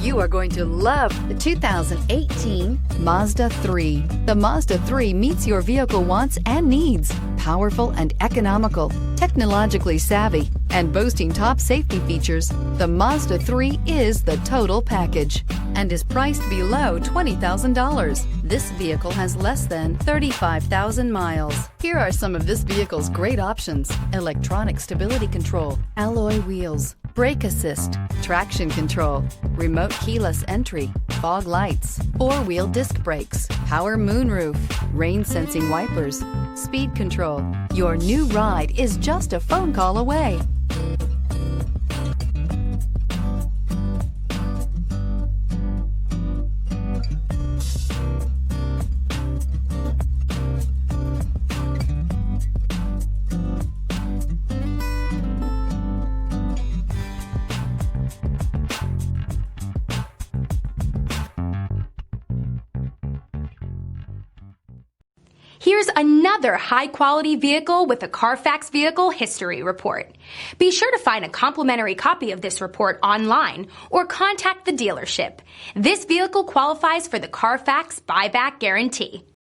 You are going to love the 2018 Mazda 3. The Mazda 3 meets your vehicle wants and needs. Powerful and economical, technologically savvy, and boasting top safety features, the Mazda 3 is the total package and is priced below $20,000. This vehicle has less than 35,000 miles. Here are some of this vehicle's great options: electronic stability control, alloy wheels, brake assist, traction control, remote keyless entry, fog lights, four-wheel disc brakes, power moonroof, rain sensing wipers, speed control. Your new ride is just a phone call away. Here's another high-quality vehicle with a Carfax Vehicle History Report. Be sure to find a complimentary copy of this report online or contact the dealership. This vehicle qualifies for the Carfax Buyback Guarantee.